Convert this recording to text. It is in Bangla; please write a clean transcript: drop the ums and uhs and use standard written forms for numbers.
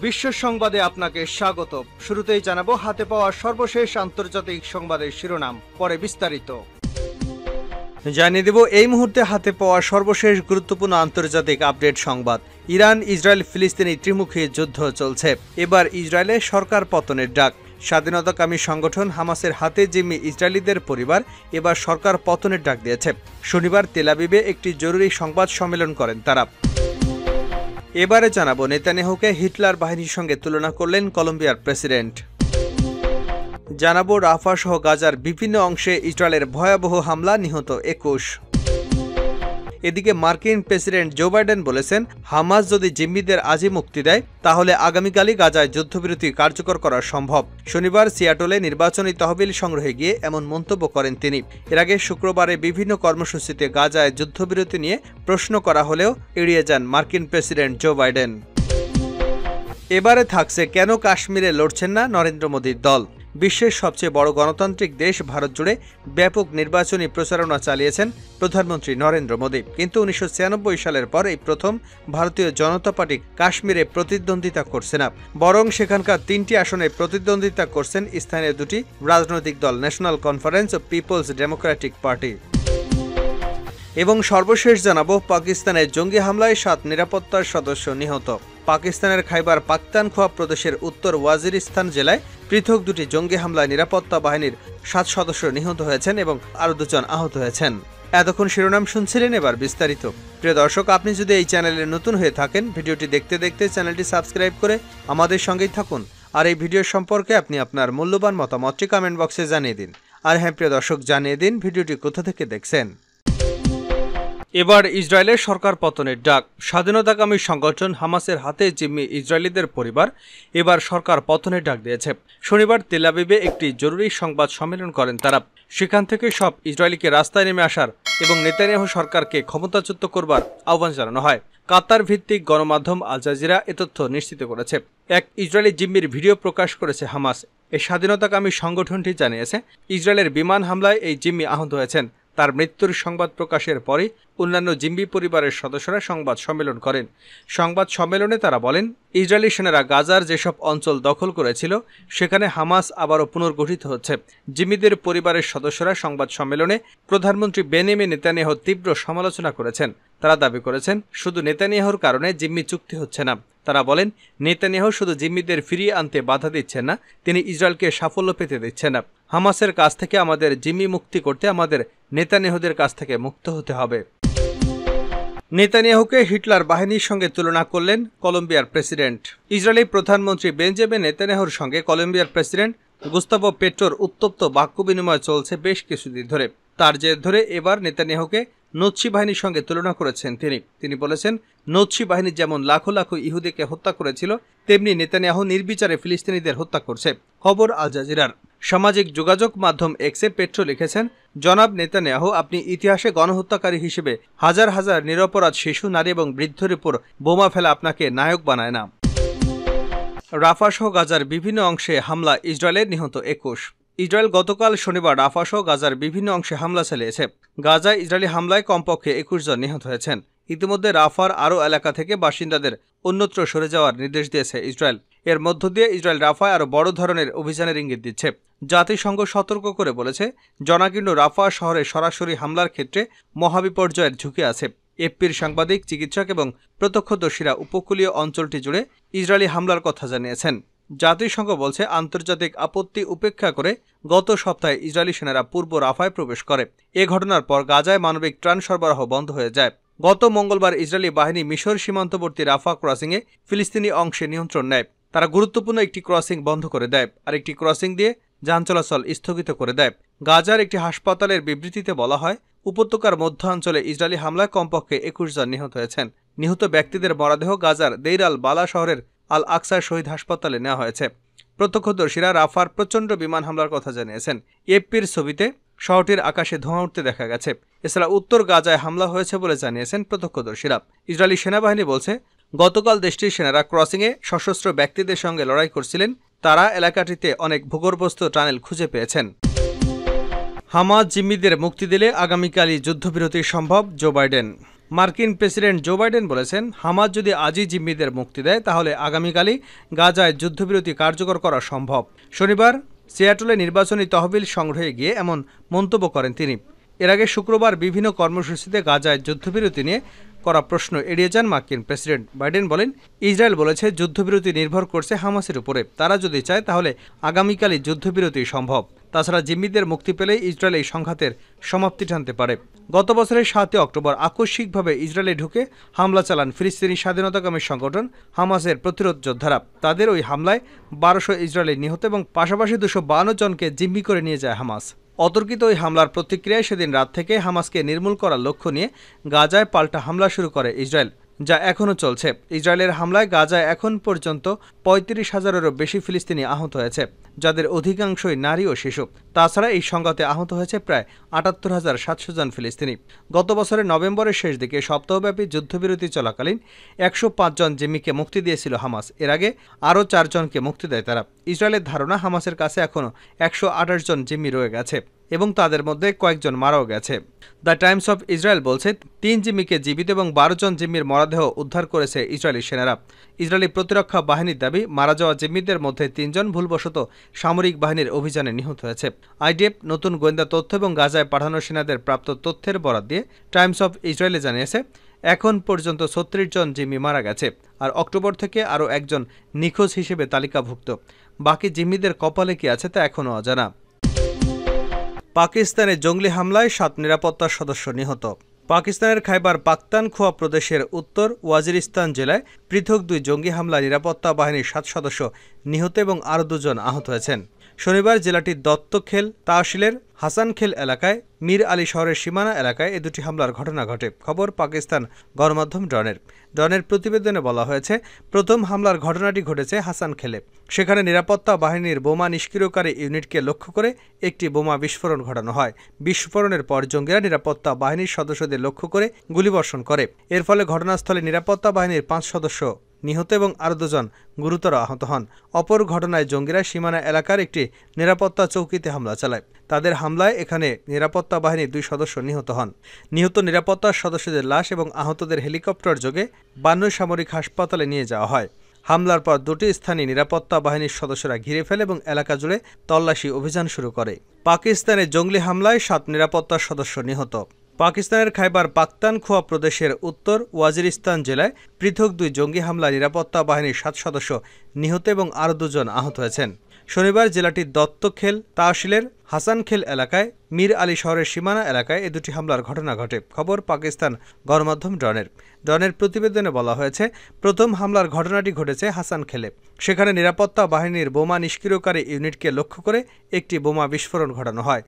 বিশ্ব সংবাদে আপনাকে স্বাগত। শুরুতেই জানাবো হাতে পাওয়া সর্বশেষ আন্তর্জাতিক সংবাদের শিরোনাম, পরে বিস্তারিত। জানিয়ে দেব এই মুহূর্তে হাতে পাওয়া সর্বশেষ গুরুত্বপূর্ণ আন্তর্জাতিক আপডেট সংবাদ। ইরান ইসরায়েল ফিলিস্তিনি ত্রিমুখী যুদ্ধ চলছে। এবার ইসরায়েলে সরকার পতনের ডাক। স্বাধীনতাকামী সংগঠন হামাসের হাতে জিম্মি ইসরায়েলিদের পরিবার এবার সরকার পতনের ডাক দিয়েছে। শনিবার তেল আবিবে একটি জরুরি সংবাদ সম্মেলন করেন তারা। এবারে জানাবো নেতানিয়াহুকে হিটলার বাহিনীর সঙ্গে তুলনা করলেন কলম্বিয়ার প্রেসিডেন্ট। জানাবো রাফা সহ গাজার বিভিন্ন অংশে ইসরায়েলের ভয়াবহ হামলা, নিহত 21। এদিকে মার্কিন প্রেসিডেন্ট জো বাইডেন বলেছেন, হামাস যদি জিম্মিদের আজই মুক্তি দেয় তাহলে আগামীকালই গাজায় যুদ্ধবিরতি কার্যকর করা সম্ভব। শনিবার সিয়াটলে নির্বাচনী তহবিল সংগ্রহে গিয়ে এমন মন্তব্য করেন তিনি। এর আগে শুক্রবারে বিভিন্ন কর্মসূচিতে গাজায় যুদ্ধবিরতি নিয়ে প্রশ্ন করা হলেও এড়িয়ে যান মার্কিন প্রেসিডেন্ট জো বাইডেন। এবারে থাকছে কেন কাশ্মীরে লড়ছেন না নরেন্দ্র মোদীর দল। বিশ্বের সবচেয়ে বড় গণতান্ত্রিক দেশ ভারত জুড়ে ব্যাপক নির্বাচনী প্রচারণা চালিয়েছেন প্রধানমন্ত্রী নরেন্দ্র মোদী, কিন্তু 1996 সালের পর এই প্রথম ভারতীয় জনতা পার্টি কাশ্মীরে প্রতিদ্বন্দ্বিতা করছে না, বরং সেখানকার 3টি আসনে প্রতিদ্বন্দ্বিতা করছেন স্থানীয় দুটি রাজনৈতিক দল, ন্যাশনাল কনফারেন্স ও পিপলস ডেমোক্রেটিক পার্টি। এবং সর্বশেষ জানাবো পাকিস্তানের জঙ্গি হামলায় 7 নিরাপত্তার সদস্য নিহত। পাকিস্তানের খাইবার পাখতুনখোয়া প্রদেশের উত্তর ওয়াজিরিস্তান জেলায় পৃথক দুটি জঙ্গি হামলায় নিরাপত্তা বাহিনীর 7 সদস্য নিহত হয়েছেন এবং আরও 2 জন আহত হয়েছেন। এতক্ষণ শিরোনাম শুনছিলেন, এবার বিস্তারিত। প্রিয় দর্শক, আপনি যদি এই চ্যানেলে নতুন হয়ে থাকেন, ভিডিওটি দেখতে দেখতে চ্যানেলটি সাবস্ক্রাইব করে আমাদের সঙ্গেই থাকুন। আর এই ভিডিও সম্পর্কে আপনি আপনার মূল্যবান মতামতটি কমেন্ট বক্সে জানিয়ে দিন। আর হ্যাঁ প্রিয় দর্শক, জানিয়ে দিন ভিডিওটি কোথা থেকে দেখছেন। এবার ইসরায়েলের সরকার পতনের ডাক। স্বাধীনতাকামী সংগঠন হামাসের হাতে জিম্মি ইসরায়েলিদের পরিবার এবার সরকার পতনের ডাক দিয়েছে। শনিবার তেল আবিবে একটি জরুরি সংবাদ সম্মেলন করেন তারা। সেখান থেকে সব ইসরায়েলিকে রাস্তায় নেমে আসার এবং নেতানিয়াহু সরকারকে ক্ষমতাচ্যুত করবার আহ্বান জানানো হয়। কাতার ভিত্তিক গণমাধ্যম আল জাজিরা এ তথ্য নিশ্চিত করেছে। এক ইসরায়েলি জিম্মির ভিডিও প্রকাশ করেছে হামাস। এই স্বাধীনতাকামী সংগঠনটি জানিয়েছে, ইসরায়েলের বিমান হামলায় এই জিম্মি আহত হয়েছেন। তার মৃত্যুর সংবাদ প্রকাশের পরই অন্যান্য জিম্মি পরিবারের সদস্যরা সংবাদ সম্মেলন করেন। সংবাদ সম্মেলনে তারা বলেন, ইসরায়েলি সেনারা গাজার যেসব অঞ্চল দখল করেছিল সেখানে হামাস আবারও পুনর্গঠিত হচ্ছে। জিম্মিদের পরিবারের সদস্যরা সংবাদ সম্মেলনে প্রধানমন্ত্রী বেনিয়ামিন নেতানিয়াহুর তীব্র সমালোচনা করেছেন। তারা দাবি করেছেন, শুধু নেতানিয়াহুর কারণে জিম্মি চুক্তি হচ্ছে না। তারা বলেন, নেতানিয়াহু শুধু জিম্মিদের ফিরিয়ে আনতে বাধা দিচ্ছেন না, তিনি ইসরায়েলকে সাফল্য পেতে দিচ্ছেন না। হামাসের কাছ থেকে আমাদের জিম্মি মুক্তি করতে আমাদের নেতানিয়াহুদের কাছ থেকে মুক্ত হতে হবে। নেতানিয়াহুকে হিটলার বাহিনীর সঙ্গে তুলনা করলেন কলম্বিয়ার প্রেসিডেন্ট। ইসরায়েলি প্রধানমন্ত্রী বেঞ্জামিন নেতানিয়াহুর সঙ্গে কলম্বিয়ার প্রেসিডেন্ট গুস্তাভো পেট্রোর উত্তপ্ত বাক্য বিনিময় চলছে বেশ কিছুদিন ধরে। তার জের ধরে এবার নেতানিয়াহুকে নৎসি বাহিনীর সঙ্গে তুলনা করেছেন তিনি বলেছেন, নৎসি বাহিনী যেমন লাখো লাখো ইহুদিকে হত্যা করেছিল, তেমনি নেতানিয়াহু নির্বিচারে ফিলিস্তিনিদের হত্যা করছে। খবর আল জাজিরার। সামাজিক যোগাযোগ মাধ্যম এক্সে পেট্রো লিখেছেন, জনাব নেতানিয়াহু, আপনি ইতিহাসে গণহত্যাকারী হিসেবে হাজার হাজার নিরপরাধ শিশু, নারী এবং বৃদ্ধের উপর বোমা ফেলা আপনাকে নায়ক বানায় না। রাফা সহ গাজার বিভিন্ন অংশে হামলা, ইসরায়েলের নিহত 21। ইসরায়েল গতকাল শনিবার রাফা সহ গাজার বিভিন্ন অংশে হামলা চালিয়েছে। গাজায় ইসরায়েলি হামলায় কমপক্ষে 21 জন নিহত হয়েছেন। ইতিমধ্যে রাফার আরও এলাকা থেকে বাসিন্দাদের অন্যত্র সরে যাওয়ার নির্দেশ দিয়েছে ইসরায়েল। এর মধ্য দিয়ে ইসরায়েল রাফায় আরও বড় ধরনের অভিযানের ইঙ্গিত দিচ্ছে। জাতিসংঘ সতর্ক করে বলেছে, জনাকীর্ণ রাফা শহরে সরাসরি হামলার ক্ষেত্রে মহাবিপর্যয়ের ঝুঁকি আছে। এফপির সাংবাদিক, চিকিৎসক এবং প্রত্যক্ষদর্শীরা উপকূলীয় অঞ্চলটি জুড়ে ইসরায়েলি হামলার কথা জানিয়েছেন। জাতিসংঘ বলছে, আন্তর্জাতিক আপত্তি উপেক্ষা করে গত সপ্তাহে ইসরায়েলি সেনারা পূর্ব রাফায় প্রবেশ করে। এ ঘটনার পর গাজায় মানবিক ত্রাণ সরবরাহ বন্ধ হয়ে যায়। গত মঙ্গলবার ইসরায়েলি বাহিনী মিশর সীমান্তবর্তী রাফা ক্রসিংয়ে ফিলিস্তিনি অংশে নিয়ন্ত্রণ নেয়। তারা গুরুত্বপূর্ণ একটি ক্রসিং বন্ধ করে দেয় আর একটি ক্রসিং দিয়ে যান চলাচল স্থগিত করে দেয়। গাজার একটি হাসপাতালের বিবৃতিতে বলা হয়, উপত্যকার মধ্যাঞ্চলে ইসরায়েলি হামলায় কমপক্ষে 21 জন নিহত হয়েছেন। নিহত ব্যক্তিদের মরদেহ গাজার দেইর আল বালা শহরের আল আকসার শহীদ হাসপাতালে নেওয়া হয়েছে। প্রত্যক্ষদর্শীরা রাফার প্রচণ্ড বিমান হামলার কথা জানিয়েছেন। এফপির ছবিতে শহরটির আকাশে ধোঁয়া উঠতে দেখা গেছে। এছাড়া উত্তর গাজায় হামলা হয়েছে বলে জানিয়েছেন প্রত্যক্ষদর্শীরা। ইসরায়েলি সেনাবাহিনী বলছে, গতকাল দেশটির সেনারা ক্রসিংয়ে সশস্ত্র ব্যক্তিদের সঙ্গে লড়াই করছিলেন। তারা এলাকাটিতে অনেক ভূগর্ভস্থ টানেল খুঁজে পেয়েছেন। হামাস জিম্মিদের মুক্তি দিলে আগামীকালই যুদ্ধবিরতি সম্ভব, জো বাইডেন। মার্কিন প্রেসিডেন্ট জো বাইডেন বলেছেন, হামাস যদি আজই জিম্মিদের মুক্তি দেয় তাহলে আগামীকালই গাজায় যুদ্ধবিরতি কার্যকর করা সম্ভব। শনিবার সিয়াটলে নির্বাচনী তহবিল সংগ্রহে গিয়ে এমন মন্তব্য করেন তিনি। এর আগে শুক্রবার বিভিন্ন কর্মসূচিতে গাজায় যুদ্ধবিরতি নিয়ে করা প্রশ্ন এড়িয়ে যান মার্কিন প্রেসিডেন্ট। বাইডেন বলেন, ইসরায়েল বলেছে যুদ্ধবিরতি নির্ভর করছে হামাসের উপরে। তারা যদি চায় তাহলে আগামীকালই যুদ্ধবিরতি সম্ভব। তাছাড়া জিম্মিদের মুক্তি পেলেই ইসরায়েল এই সংঘাতের সমাপ্তি টানতে পারে। গত বছরের ৭ অক্টোবর আকস্মিকভাবে ইসরায়েলে ঢুকে হামলা চালান ফিলিস্তিনি স্বাধীনতাকামী সংগঠন হামাসের প্রতিরোধ যোদ্ধারা। তাদের ওই হামলায় ১২০০ ইসরায়েলি নিহত এবং পাশাপাশি ২৫২ জনকে জিম্মি করে নিয়ে যায় হামাস। অতর্কিত ওই হামলার প্রতিক্রিয়ায় সেদিন রাত থেকে হামাসকে নির্মূল করার লক্ষ্য নিয়ে গাজায় পাল্টা হামলা শুরু করে ইসরায়েল, যা এখনও চলছে। ইসরায়েলের হামলায় গাজায় এখন পর্যন্ত ৩৫,০০০-এরও বেশি ফিলিস্তিনি আহত হয়েছে, যাদের অধিকাংশই নারী ও শিশু। তাছাড়া এই সংঘাতে আহত হয়েছে প্রায় ৭৮,৭০০ জন ফিলিস্তিনি। গত বছরের নভেম্বরের শেষ দিকে সপ্তাহব্যাপী যুদ্ধবিরতি চলাকালীন ১০৫ জন জিম্মিকে মুক্তি দিয়েছিল হামাস। এর আগে আরও ৪ জনকে মুক্তি দেয় তারা। ইসরায়েলের ধারণা, হামাসের কাছে এখনও ১২৮ জন জিম্মি রয়ে গেছে এবং তাদের মধ্যে কয়েকজন মারাও গেছে। দ্য টাইমস অফ ইসরায়েল বলছে, ৩ জিম্মিকে জীবিত এবং ১২ জন জিম্মির মরদেহ উদ্ধার করেছে ইসরায়েলি সেনারা। ইসরায়েলি প্রতিরক্ষা বাহিনীর দাবি, মারা যাওয়া জিম্মিদের মধ্যে ৩ জন ভুলবশত সামরিক বাহিনীর অভিযানে নিহত হয়েছে। আইডিএফ নতুন গোয়েন্দা তথ্য এবং গাজায় পাঠানো সেনাদের প্রাপ্ত তথ্যের বরাত দিয়ে টাইমস অফ ইসরায়েলে জানিয়েছে, এখন পর্যন্ত ৩৬ জন জিম্মি মারা গেছে, আর অক্টোবর থেকে আরও একজন নিখোঁজ হিসেবে তালিকাভুক্ত। বাকি জিম্মিদের কপালে কি আছে তা এখনও অজানা। পাকিস্তানে জঙ্গি হামলায় ৭ নিরাপত্তা সদস্য নিহত। পাকিস্তানের খাইবার পাখতানখোয়া প্রদেশের উত্তর ওয়াজিরিস্তান জেলায় পৃথক ২ জঙ্গি হামলায় নিরাপত্তা বাহিনীর ৭ সদস্য নিহত এবং আরও ২ জন আহত হয়েছেন। শনিবার জেলাটির দত্তখেল তাহসিলের হাসানখেল এলাকায় মীর আলী শহরের সীমানা এলাকায় এ দুটি হামলার ঘটনা ঘটে। খবর পাকিস্তান গণমাধ্যম ডনের প্রতিবেদনে বলা হয়েছে, প্রথম হামলার ঘটনাটি ঘটেছে হাসানখেলে। সেখানে নিরাপত্তা বাহিনীর বোমা নিষ্ক্রিয়কারী ইউনিটকে লক্ষ্য করে একটি বোমা বিস্ফোরণ ঘটানো হয়। বিস্ফোরণের পর জঙ্গিরা নিরাপত্তা বাহিনীর সদস্যদের লক্ষ্য করে গুলিবর্ষণ করে। এর ফলে ঘটনাস্থলে নিরাপত্তা বাহিনীর ৫ সদস্য নিহত এবং আরও ২ জন গুরুতর আহত হন। অপর ঘটনায় জঙ্গিরা সীমানা এলাকার একটি নিরাপত্তা চৌকিতে হামলা চালায়। তাদের হামলায় এখানে নিরাপত্তা বাহিনীর ২ সদস্য নিহত হন। নিহত নিরাপত্তা সদস্যদের লাশ এবং আহতদের হেলিকপ্টার যোগে বান্নই সামরিক হাসপাতালে নিয়ে যাওয়া হয়। হামলার পর ২টি স্থানে নিরাপত্তা বাহিনীর সদস্যরা ঘিরে ফেলে এবং এলাকা জুড়ে তল্লাশি অভিযান শুরু করে। পাকিস্তানে জঙ্গি হামলায় ৭ নিরাপত্তা সদস্য নিহত। পাকিস্তানের খাইবার পাখতানখোয়া প্রদেশের উত্তর ওয়াজিরিস্তান জেলায় পৃথক ২ জঙ্গি হামলায় নিরাপত্তা বাহিনীর ৭ সদস্য নিহত এবং আরও ২ জন আহত হয়েছেন। শনিবার জেলাটির দত্তখেল তাহসিলের হাসানখেল এলাকায় মীর আলী শহরের সীমানা এলাকায় এ দুটি হামলার ঘটনা ঘটে। খবর পাকিস্তান গণমাধ্যম ডনের প্রতিবেদনে বলা হয়েছে, প্রথম হামলার ঘটনাটি ঘটেছে হাসানখেলে। সেখানে নিরাপত্তা বাহিনীর বোমা নিষ্ক্রিয়কারী ইউনিটকে লক্ষ্য করে একটি বোমা বিস্ফোরণ ঘটানো হয়।